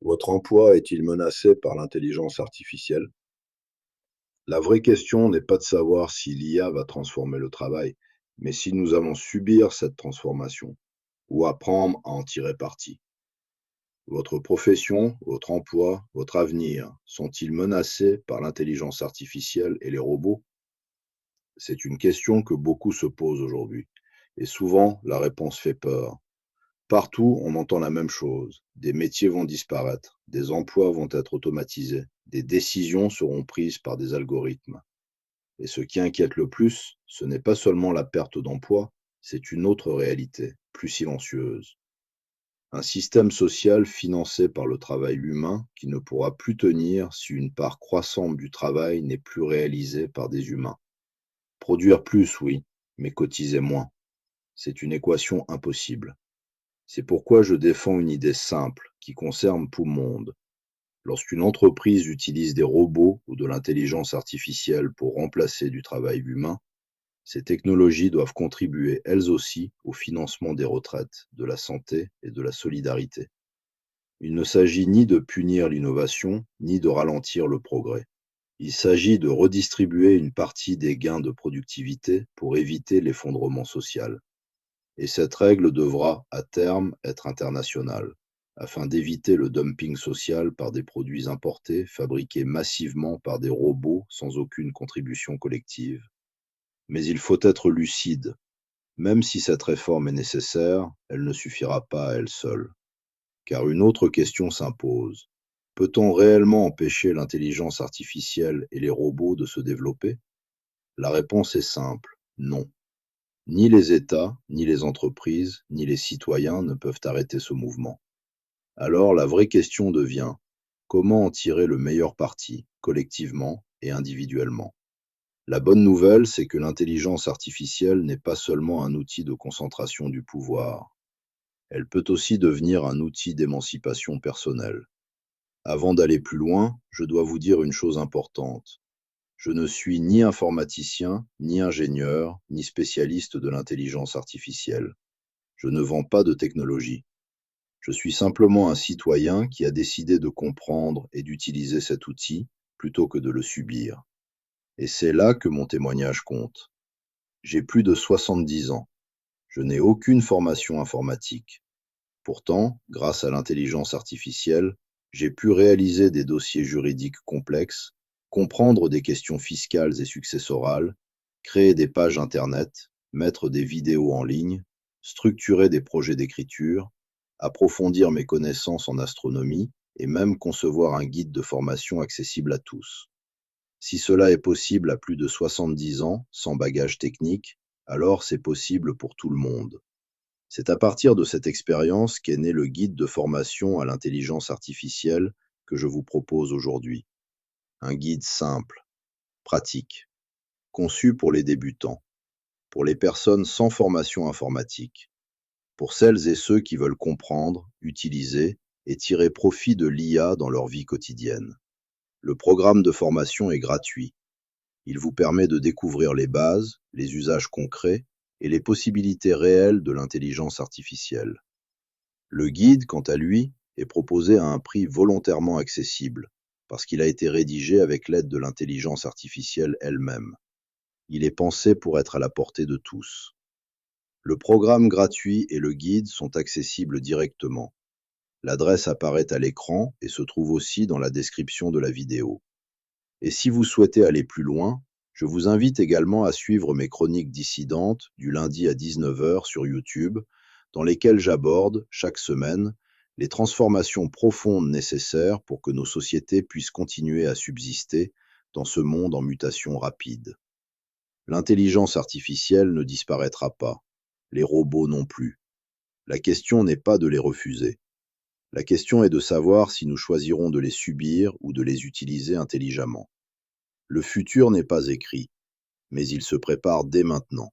Votre emploi est-il menacé par l'intelligence artificielle? La vraie question n'est pas de savoir si l'IA va transformer le travail, mais si nous allons subir cette transformation ou apprendre à en tirer parti. Votre profession, votre emploi, votre avenir sont-ils menacés par l'intelligence artificielle et les robots? C'est une question que beaucoup se posent aujourd'hui, et souvent la réponse fait peur. Partout, on entend la même chose. Des métiers vont disparaître, des emplois vont être automatisés, des décisions seront prises par des algorithmes. Et ce qui inquiète le plus, ce n'est pas seulement la perte d'emploi, c'est une autre réalité, plus silencieuse. Un système social financé par le travail humain qui ne pourra plus tenir si une part croissante du travail n'est plus réalisée par des humains. Produire plus, oui, mais cotiser moins. C'est une équation impossible. C'est pourquoi je défends une idée simple qui concerne tout le monde. Lorsqu'une entreprise utilise des robots ou de l'intelligence artificielle pour remplacer du travail humain, ces technologies doivent contribuer elles aussi au financement des retraites, de la santé et de la solidarité. Il ne s'agit ni de punir l'innovation, ni de ralentir le progrès. Il s'agit de redistribuer une partie des gains de productivité pour éviter l'effondrement social. Et cette règle devra, à terme, être internationale, afin d'éviter le dumping social par des produits importés fabriqués massivement par des robots sans aucune contribution collective. Mais il faut être lucide. Même si cette réforme est nécessaire, elle ne suffira pas à elle seule. Car une autre question s'impose. Peut-on réellement empêcher l'intelligence artificielle et les robots de se développer? La réponse est simple, non. Ni les États, ni les entreprises, ni les citoyens ne peuvent arrêter ce mouvement. Alors la vraie question devient, comment en tirer le meilleur parti, collectivement et individuellement? La bonne nouvelle, c'est que l'intelligence artificielle n'est pas seulement un outil de concentration du pouvoir, elle peut aussi devenir un outil d'émancipation personnelle. Avant d'aller plus loin, je dois vous dire une chose importante. Je ne suis ni informaticien, ni ingénieur, ni spécialiste de l'intelligence artificielle. Je ne vends pas de technologie. Je suis simplement un citoyen qui a décidé de comprendre et d'utiliser cet outil plutôt que de le subir. Et c'est là que mon témoignage compte. J'ai plus de 70 ans. Je n'ai aucune formation informatique. Pourtant, grâce à l'intelligence artificielle, j'ai pu réaliser des dossiers juridiques complexes, comprendre des questions fiscales et successorales, créer des pages Internet, mettre des vidéos en ligne, structurer des projets d'écriture, approfondir mes connaissances en astronomie et même concevoir un guide de formation accessible à tous. Si cela est possible à plus de 70 ans, sans bagage technique, alors c'est possible pour tout le monde. C'est à partir de cette expérience qu'est né le guide de formation à l'intelligence artificielle que je vous propose aujourd'hui. Un guide simple, pratique, conçu pour les débutants, pour les personnes sans formation informatique, pour celles et ceux qui veulent comprendre, utiliser et tirer profit de l'IA dans leur vie quotidienne. Le programme de formation est gratuit. Il vous permet de découvrir les bases, les usages concrets et les possibilités réelles de l'intelligence artificielle. Le guide, quant à lui, est proposé à un prix volontairement accessible, parce qu'il a été rédigé avec l'aide de l'intelligence artificielle elle-même. Il est pensé pour être à la portée de tous. Le programme gratuit et le guide sont accessibles directement. L'adresse apparaît à l'écran et se trouve aussi dans la description de la vidéo. Et si vous souhaitez aller plus loin, je vous invite également à suivre mes chroniques dissidentes du lundi à 19 heures sur YouTube, dans lesquelles j'aborde, chaque semaine, les transformations profondes nécessaires pour que nos sociétés puissent continuer à subsister dans ce monde en mutation rapide. L'intelligence artificielle ne disparaîtra pas, les robots non plus. La question n'est pas de les refuser. La question est de savoir si nous choisirons de les subir ou de les utiliser intelligemment. Le futur n'est pas écrit, mais il se prépare dès maintenant.